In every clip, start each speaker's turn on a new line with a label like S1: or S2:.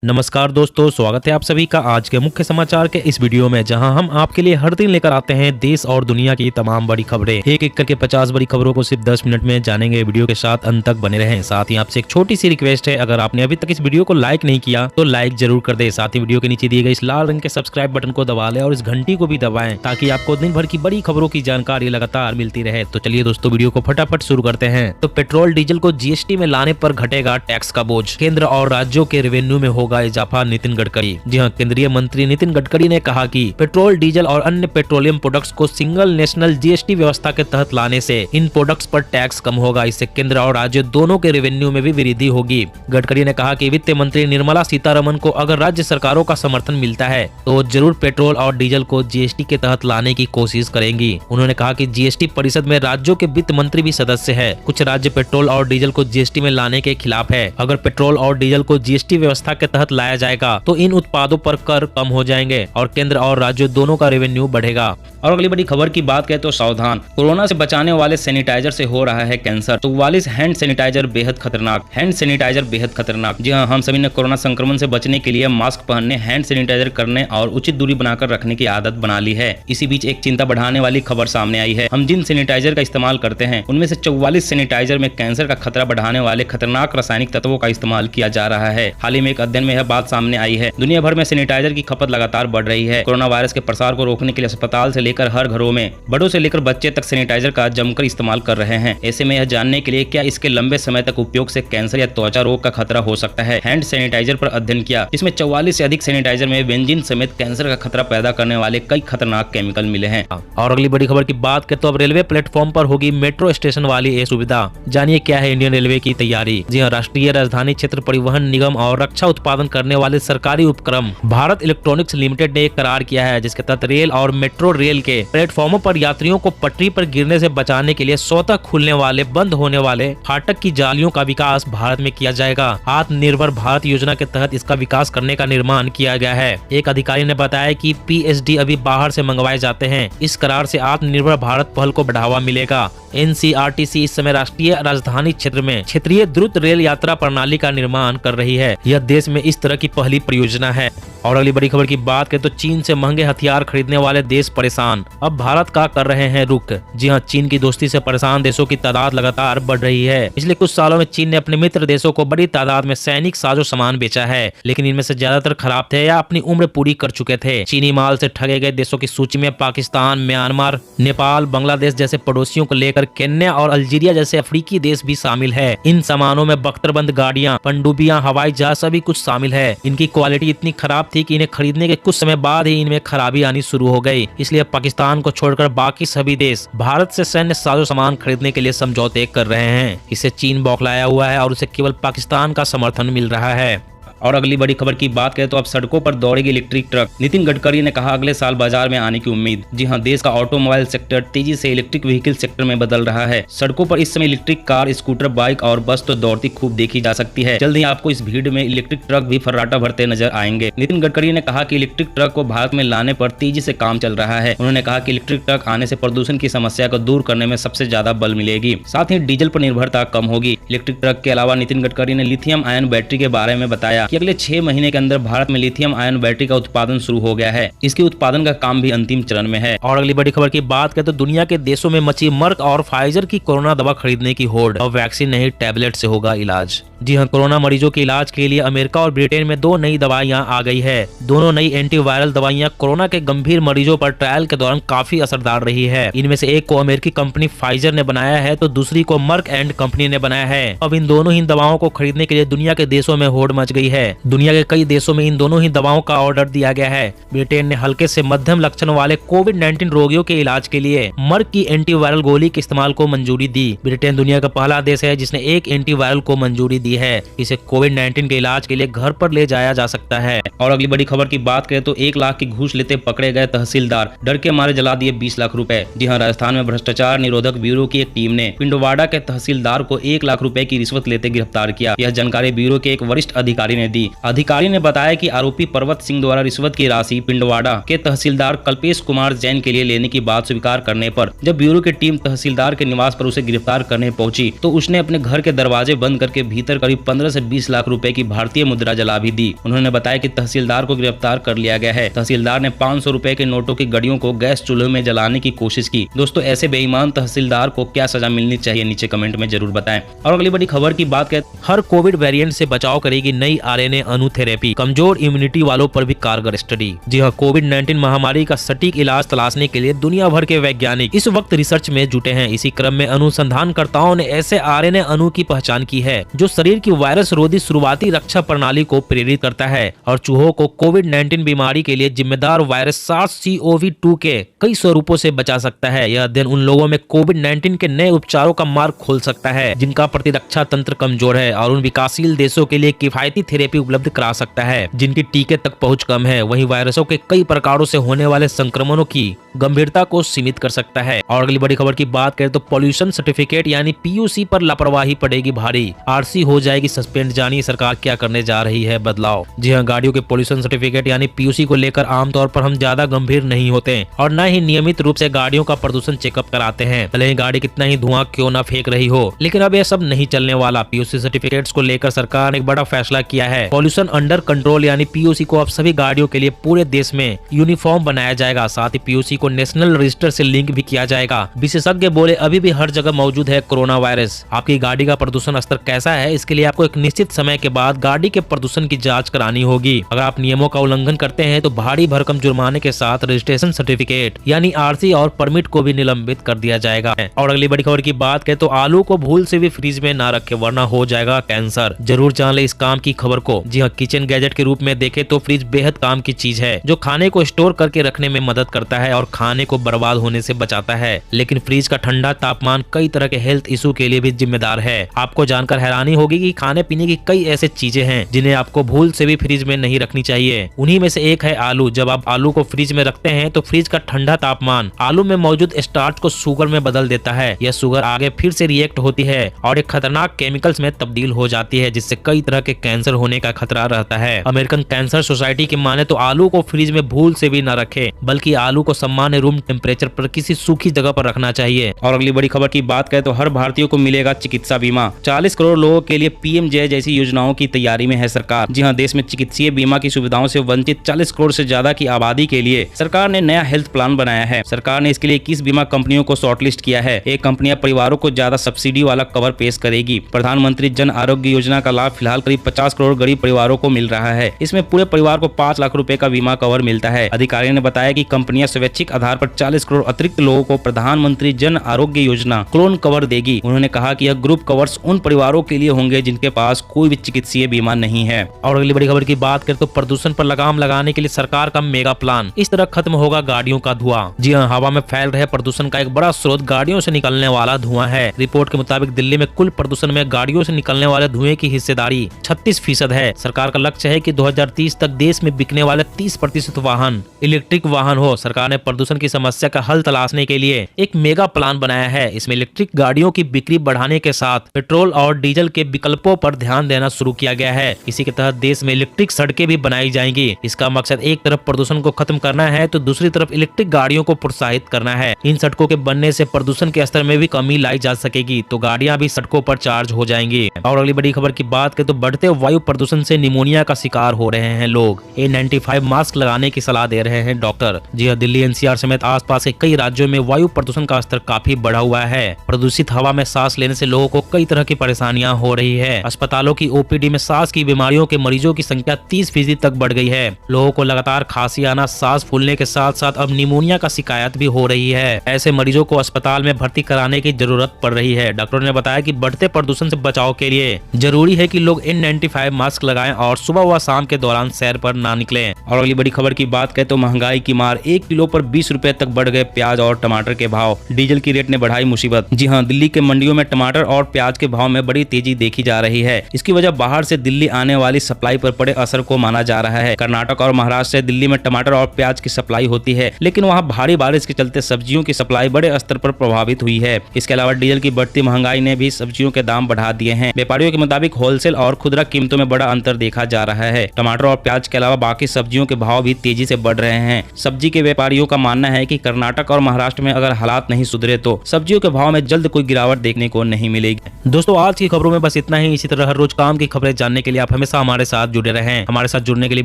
S1: नमस्कार दोस्तों, स्वागत है आप सभी का आज के मुख्य समाचार के इस वीडियो में, जहां हम आपके लिए हर दिन लेकर आते हैं देश और दुनिया की तमाम बड़ी खबरें। एक एक करके 50 बड़ी खबरों को सिर्फ 10 मिनट में जानेंगे। वीडियो के साथ अंत तक बने रहें। साथ ही आपसे एक छोटी सी रिक्वेस्ट है, अगर आपने अभी तक इस वीडियो को लाइक नहीं किया तो लाइक जरूर कर दे। साथ ही वीडियो के नीचे दिए गए इस लाल रंग के सब्सक्राइब बटन को दबा ले और इस घंटी को भी दबाएं, ताकि आपको दिन भर की बड़ी खबरों की जानकारी लगातार मिलती रहे। तो चलिए दोस्तों, वीडियो को फटाफट शुरू करते हैं। तो पेट्रोल डीजल को जीएसटी में लाने पर घटेगा टैक्स का बोझ, केंद्र और राज्यों के रेवेन्यू में होगा इजाफा। नितिन गडकरी। जी हां, केंद्रीय मंत्री नितिन गडकरी ने कहा कि पेट्रोल डीजल और अन्य पेट्रोलियम प्रोडक्ट्स को सिंगल नेशनल जीएसटी व्यवस्था के तहत लाने से इन प्रोडक्ट्स पर टैक्स कम होगा। इससे केंद्र और राज्य दोनों के रेवेन्यू में भी वृद्धि होगी। गडकरी ने कहा कि वित्त मंत्री निर्मला सीतारमण को अगर राज्य सरकारों का समर्थन मिलता है तो जरूर पेट्रोल और डीजल को जीएसटी के तहत लाने की कोशिश करेंगी। उन्होंने कहा कि जीएसटी परिषद में राज्यों के वित्त मंत्री भी सदस्य है। कुछ राज्य पेट्रोल और डीजल को जीएसटी में लाने के खिलाफ है। अगर पेट्रोल और डीजल को जीएसटी व्यवस्था के तहत लाया जाएगा तो इन उत्पादों पर कर कम हो जाएंगे और केंद्र और राज्य दोनों का रेवेन्यू बढ़ेगा।
S2: और अगली बड़ी खबर की बात करें तो सावधान, कोरोना से बचाने वाले सैनिटाइजर से हो रहा है कैंसर। 44 हैंड सैनिटाइजर बेहद खतरनाक। हैंड सैनिटाइजर बेहद खतरनाक। जी हाँ, हम सभी ने कोरोना संक्रमण से बचने के लिए मास्क पहनने, हैंड सैनिटाइजर करने और उचित दूरी बनाकर रखने की आदत बना ली है। इसी बीच एक चिंता बढ़ाने वाली खबर सामने आई है। हम जिन सैनिटाइजर का इस्तेमाल करते हैं उनमें से 44 सैनिटाइजर में कैंसर का खतरा बढ़ाने वाले खतरनाक रासायनिक तत्वों का इस्तेमाल किया जा रहा है। हाल ही में एक अध्ययन में यह बात सामने आई है। दुनिया भर में सैनिटाइजर की खपत लगातार बढ़ रही है। कोरोना वायरस के प्रसार को रोकने के लिए अस्पताल से लेकर हर घरों में बड़ों से लेकर बच्चे तक सैनिटाइजर का जमकर इस्तेमाल कर रहे हैं। ऐसे में यह जानने के लिए क्या इसके लंबे समय तक उपयोग से कैंसर या त्वचा रोग का खतरा हो सकता है, हैंड सैनिटाइजर पर अध्ययन किया, जिसमें 44 से अधिक सैनिटाइजर में बेंजीन समेत कैंसर का खतरा पैदा करने वाले कई खतरनाक केमिकल मिले हैं।
S1: और अगली बड़ी खबर की बात करें तो अब रेलवे प्लेटफॉर्म पर होगी मेट्रो स्टेशन वाली ये सुविधा। जानिए क्या है इंडियन रेलवे की तैयारी। जी हाँ, राष्ट्रीय राजधानी क्षेत्र परिवहन निगम और रक्षा उत्पादन करने वाले सरकारी उपक्रम भारत इलेक्ट्रॉनिक्स लिमिटेड ने एक करार किया है, जिसके तहत रेल और मेट्रो रेल के प्लेटफॉर्मों पर यात्रियों को पटरी पर गिरने से बचाने के लिए स्वतः खुलने वाले बंद होने वाले फाटक की जालियों का विकास भारत में किया जाएगा। आत्मनिर्भर भारत योजना के तहत इसका विकास करने का निर्माण किया गया है। एक अधिकारी ने बताया कि पीएसडी अभी बाहर से मंगवाए जाते हैं। इस करार से आत्मनिर्भर भारत पहल को बढ़ावा मिलेगा। एनसीआरटीसी इस समय राष्ट्रीय राजधानी क्षेत्र में क्षेत्रीय द्रुत रेल यात्रा प्रणाली का निर्माण कर रही है। यह देश में इस तरह की पहली परियोजना है। और अगली बड़ी खबर की बात करें तो चीन से महंगे हथियार खरीदने वाले देश परेशान, अब भारत का कर रहे हैं रुख। जी हां, चीन की दोस्ती से परेशान देशों की तादाद लगातार बढ़ रही है। पिछले कुछ सालों में चीन ने अपने मित्र देशों को बड़ी तादाद में सैनिक साजो सामान बेचा है, लेकिन इनमें से ज्यादातर खराब थे या अपनी उम्र पूरी कर चुके थे। चीनी माल से ठगे गए देशों की सूची में पाकिस्तान, म्यांमार, नेपाल, बांग्लादेश जैसे पड़ोसियों को लेकर केन्या और अल्जीरिया जैसे अफ्रीकी देश भी शामिल है। इन सामानों में बख्तरबंद गाड़ियां, पनडुब्बियां, हवाई जहाज सभी कुछ शामिल है। इनकी क्वालिटी इतनी खराब थी कि इन्हें खरीदने के कुछ समय बाद ही इनमें खराबी आनी शुरू हो गई। इसलिए पाकिस्तान को छोड़कर बाकी सभी देश भारत से सैन्य साजो सामान खरीदने के लिए समझौते कर रहे हैं। इससे चीन बौखलाया हुआ है और उसे केवल पाकिस्तान का समर्थन मिल रहा है।
S2: और अगली बड़ी खबर की बात करें तो अब सड़कों पर दौड़ेगी इलेक्ट्रिक ट्रक। नितिन गडकरी ने कहा अगले साल बाजार में आने की उम्मीद। जी हां, देश का ऑटोमोबाइल सेक्टर तेजी से इलेक्ट्रिक व्हीकल सेक्टर में बदल रहा है। सड़कों पर इस समय इलेक्ट्रिक कार, स्कूटर, बाइक और बस तो दौड़ती खूब देखी जा सकती है। जल्द ही आपको इस भीड़ में इलेक्ट्रिक ट्रक भी फर्राटा भरते नजर आएंगे। नितिन गडकरी ने कहा कि इलेक्ट्रिक ट्रक को भारत में लाने पर तेजी से काम चल रहा है। उन्होंने कहा कि इलेक्ट्रिक ट्रक आने से प्रदूषण की समस्या को दूर करने में सबसे ज्यादा बल मिलेगी, साथ ही डीजल पर निर्भरता कम होगी। इलेक्ट्रिक ट्रक के अलावा नितिन गडकरी ने लिथियम आयन बैटरी के बारे में बताया कि अगले 6 महीने के अंदर भारत में लिथियम आयन बैटरी का उत्पादन शुरू हो गया है। इसके उत्पादन का काम भी अंतिम चरण में है।
S1: और अगली बड़ी खबर की बात करें तो दुनिया के देशों में मची मर्क और फाइजर की कोरोना दवा खरीदने की होड़। और वैक्सीन नहीं, टैबलेट से होगा इलाज। जी हाँ, कोरोना मरीजों के इलाज के लिए अमेरिका और ब्रिटेन में 2 नई दवाइयां आ गई है। दोनों नई एंटीवायरल दवाइयां कोरोना के गंभीर मरीजों पर ट्रायल के दौरान काफी असरदार रही है। इनमें से एक को अमेरिकी कंपनी फाइजर ने बनाया है तो दूसरी को मर्क एंड कंपनी ने बनाया है। अब इन दोनों ही दवाओं को खरीदने के लिए दुनिया के देशों में होड़ मच गई है। दुनिया के कई देशों में इन दोनों ही दवाओं का ऑर्डर दिया गया है। ब्रिटेन ने हल्के से मध्यम लक्षण वाले कोविड-19 रोगियों के इलाज के लिए मर्क की एंटीवायरल गोली के इस्तेमाल को मंजूरी दी। ब्रिटेन दुनिया का पहला देश है जिसने एक एंटीवायरल को मंजूरी दी है। इसे कोविड-19 के इलाज के लिए घर पर ले जाया जा सकता है।
S2: और अगली बड़ी खबर की बात करें तो 1 लाख की घूस लेते पकड़े गए तहसीलदार, डर के मारे जला दिए 20 लाख रुपए। जी हां, राजस्थान में भ्रष्टाचार निरोधक ब्यूरो की एक टीम ने पिंडवाड़ा के तहसीलदार को 1 लाख रुपए की रिश्वत लेते गिरफ्तार किया। यह जानकारी ब्यूरो के एक वरिष्ठ अधिकारी ने दी। अधिकारी ने बताया कि आरोपी पर्वत सिंह द्वारा रिश्वत की राशि पिंडवाड़ा के तहसीलदार कल्पेश कुमार जैन के लिए लेने की बात स्वीकार करने पर जब ब्यूरो की टीम तहसीलदार के निवास पर उसे गिरफ्तार करने पहुंची तो उसने अपने घर के दरवाजे बंद करके भीतर देकर करीब 15 से 20 लाख रुपए की भारतीय मुद्रा जला भी दी। उन्होंने बताया कि तहसीलदार को गिरफ्तार कर लिया गया है। तहसीलदार ने 500 रुपए के नोटों की गड़ियों को गैस चूल्हे में जलाने की कोशिश की। दोस्तों, ऐसे बेईमान तहसीलदार को क्या सजा मिलनी चाहिए, नीचे कमेंट में जरूर बताएं। और अगली बड़ी खबर की बात करें,
S1: हर कोविड वेरिएंट से बचाव करेगी नई आरएनए अणु थेरेपी, कमजोर इम्यूनिटी वालों पर भी कारगर स्टडी। जी हाँ, कोविड-19 महामारी का सटीक इलाज तलाशने के लिए दुनिया भर के वैज्ञानिक इस वक्त रिसर्च में जुटे हैं। इसी क्रम में अनुसंधानकर्ताओं ने ऐसे आरएनए अणु की पहचान की है जो शरीर की वायरस रोधी शुरुआती रक्षा प्रणाली को प्रेरित करता है और चूहों को कोविड-19 बीमारी के लिए जिम्मेदार वायरस SARS-CoV-2 के कई स्वरूपों से बचा सकता है। यह अध्ययन उन लोगों में कोविड-19 के नए उपचारों का मार्ग खोल सकता है जिनका प्रतिरक्षा तंत्र कमजोर है और उन विकासशील देशों के लिए किफायती थेरेपी उपलब्ध करा सकता है जिनकी टीके तक पहुंच कम है। वहीं वायरसों के कई प्रकारों से होने वाले संक्रमणों की गंभीरता को सीमित कर सकता है। और अगली बड़ी खबर की बात करें तो पॉल्यूशन सर्टिफिकेट यानी PUC पर लापरवाही पड़ेगी भारी, RC हो जाएगी सस्पेंड। जानिए सरकार क्या करने जा रही है बदलाव। जी हाँ, गाड़ियों के पॉल्यूशन सर्टिफिकेट यानी PUC को लेकर आमतौर पर हम ज्यादा गंभीर नहीं होते और न ही नियमित रूप से गाड़ियों का प्रदूषण चेकअप कराते हैं, भले ही गाड़ी कितना ही धुआं क्यों न फेंक रही हो। लेकिन अब यह सब नहीं चलने वाला। PUC सर्टिफिकेट्स को लेकर सरकार ने एक बड़ा फैसला किया है। पॉल्यूशन अंडर कंट्रोल यानी PUC को अब सभी गाड़ियों के लिए पूरे देश में यूनिफॉर्म बनाया जाएगा। साथ ही PUC को नेशनल रजिस्टर से लिंक भी किया जाएगा। विशेषज्ञ बोले अभी भी हर जगह मौजूद है कोरोना वायरस। आपकी गाड़ी का प्रदूषण स्तर कैसा है, इसके लिए आपको एक निश्चित समय के बाद गाड़ी के प्रदूषण की जांच करानी होगी। अगर आप नियमों का उल्लंघन करते हैं तो भारी भरकम जुर्माने के साथ रजिस्ट्रेशन सर्टिफिकेट यानी RC और परमिट को भी निलंबित कर दिया जाएगा। और अगली बड़ी खबर की बात करें तो आलू को भूल से भी फ्रिज में ना रखे वरना हो जाएगा कैंसर। जरूर जान ले इस काम की खबर को। जी हाँ, किचन गैजेट के रूप में देखे तो फ्रिज बेहद काम की चीज है जो खाने को स्टोर करके रखने में मदद करता है और खाने को बर्बाद होने से बचाता है। लेकिन फ्रिज का ठंडा तापमान कई तरह के हेल्थ इशू के लिए भी जिम्मेदार है। आपको जानकर हैरानी होगी कि खाने पीने की कई ऐसे चीजें हैं जिन्हें आपको भूल से भी फ्रिज में नहीं रखनी चाहिए। उन्हीं में से एक है आलू। जब आप आलू को फ्रिज में रखते हैं तो फ्रिज का ठंडा तापमान आलू में मौजूद स्टार्च को शुगर में बदल देता है। यह शुगर आगे फिर से रिएक्ट होती है और एक खतरनाक केमिकल्स में तब्दील हो जाती है जिससे कई तरह के कैंसर होने का खतरा रहता है। अमेरिकन कैंसर सोसाइटी की माने तो आलू को फ्रिज में भूल से भी न रखे बल्कि आलू को सामान्य रूम टेम्परेचर पर किसी सूखी जगह पर रखना चाहिए।
S2: और अगली बड़ी खबर की बात करें तो हर भारतीय को मिलेगा चिकित्सा बीमा। 40 करोड़ लोगों के लिए PM-JAY जैसी योजनाओं की तैयारी में है सरकार। जी हाँ, देश में चिकित्सीय बीमा की सुविधाओं से वंचित 40 करोड़ से ज्यादा की आबादी के लिए सरकार ने नया हेल्थ प्लान बनाया है। सरकार ने इसके लिए 21 बीमा कंपनियों को शॉर्टलिस्ट किया है। ये कंपनियां परिवारों को ज्यादा सब्सिडी वाला कवर पेश करेगी। प्रधानमंत्री जन आरोग्य योजना का लाभ फिलहाल करीब 50 करोड़ गरीब परिवारों को मिल रहा है। इसमें पूरे परिवार को 5 लाख रुपए का बीमा कवर मिलता है। अधिकारियों ने बताया कि कंपनियां स्वैच्छिक आधार पर 40 करोड़ अतिरिक्त लोगों को प्रधानमंत्री जन आरोग्य योजना क्लोन कवर देगी। उन्होंने कहा कि यह ग्रुप कवर्स उन परिवारों के लिए होंगे जिनके पास कोई भी चिकित्सीय बीमा नहीं है।
S1: और अगली बड़ी खबर की बात करें तो प्रदूषण पर लगाम लगाने के लिए सरकार का मेगा प्लान। इस तरह खत्म होगा गाड़ियों का धुआं। जी हाँ, हवा में फैल रहे प्रदूषण का एक बड़ा स्रोत गाड़ियों से निकलने वाला धुआं है। रिपोर्ट के मुताबिक दिल्ली में कुल प्रदूषण में गाड़ियों से निकलने वाले धुएं की हिस्सेदारी 36% है। सरकार का लक्ष्य है कि 2030 तक देश में बिकने वाले 30% वाहन इलेक्ट्रिक वाहन हो। सरकार ने प्रदूषण की समस्या का हल तलाशने के लिए एक मेगा प्लान बनाया है। इसमें इलेक्ट्रिक गाड़ियों की बिक्री बढ़ाने के साथ पेट्रोल और डीजल के विकल्पों पर ध्यान देना शुरू किया गया है। इसी के तहत देश में इलेक्ट्रिक सड़कें भी बनाई जाएंगी। इसका मकसद एक तरफ प्रदूषण को खत्म करना है तो दूसरी तरफ इलेक्ट्रिक गाड़ियों को प्रोत्साहित करना है। इन सड़कों के बनने से प्रदूषण के स्तर में भी कमी लाई जा सकेगी तो गाड़ियां भी सड़कों पर चार्ज हो जाएंगी। और अगली बड़ी खबर की बात करें तो बढ़ते वायु प्रदूषण से निमोनिया का शिकार हो रहे हैं लोग। N95 मास्क लगाने की सलाह दे रहे हैं डॉक्टर। जी हाँ, दिल्ली NCR समेत आसपास के कई राज्यों में वायु प्रदूषण का स्तर काफी बढ़ा हुआ है। प्रदूषित हवा में सांस लेने से लोगों को कई तरह की परेशानियां हो रही है। अस्पतालों की OPD में सांस की बीमारियों के मरीजों की संख्या 30% तक बढ़ गई है। लोगों को लगातार खांसी आना, सांस फूलने के साथ साथ अब निमोनिया का शिकायत भी हो रही है। ऐसे मरीजों को अस्पताल में भर्ती कराने की जरूरत पड़ रही है। डॉक्टरों ने बताया कि बढ़ते प्रदूषण से बचाव के लिए जरूरी है कि लोग N95 मास्क लगाएं और सुबह व शाम के दौरान सैर पर ना निकलें।
S2: और अगली बड़ी खबर की बात करें तो महंगाई की मार, 1 किलो पर 20 रुपए तक बढ़ गए प्याज और टमाटर के भाव। डीजल की रेट ने बढ़ाई मुसीबत। जी हाँ, दिल्ली के मंडियों में टमाटर और प्याज के भाव में बड़ी तेजी देखी जा रही है। इसकी वजह बाहर से दिल्ली आने वाली सप्लाई पर पड़े असर को माना जा रहा है। कर्नाटक और महाराष्ट्र से दिल्ली में टमाटर और प्याज की सप्लाई होती है, लेकिन वहाँ भारी बारिश के चलते सब्जियों की सप्लाई बड़े स्तर पर प्रभावित हुई है। इसके अलावा डीजल की बढ़ती महंगाई ने भी सब्जियों के दाम बढ़ा दिए हैं। व्यापारियों के मुताबिक होलसेल और खुदरा कीमतों में बड़ा अंतर देखा जा रहा है। टमाटर और प्याज के अलावा बाकी सब्जियों के भाव भी तेजी से बढ़ रहे हैं। सब्जी के व्यापारियों का मानना है कि कर्नाटक और महाराष्ट्र में अगर हालात नहीं सुधरे तो सब्जियों के भाव में जल्द कोई गिरावट देखने को नहीं मिलेगी।
S1: दोस्तों, आज की खबरों में बस इतना। इतना ही। इसी तरह हर रोज काम की खबरें जानने के लिए आप हमेशा हमारे साथ जुड़े रहें। हमारे साथ जुड़ने के लिए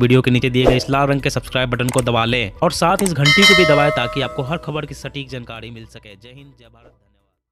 S1: वीडियो के नीचे दिए गए इस लाल रंग के सब्सक्राइब बटन को दबा लें और साथ इस घंटी को भी दबाएं ताकि आपको हर खबर की सटीक जानकारी मिल सके। जय हिंद, जय भारत।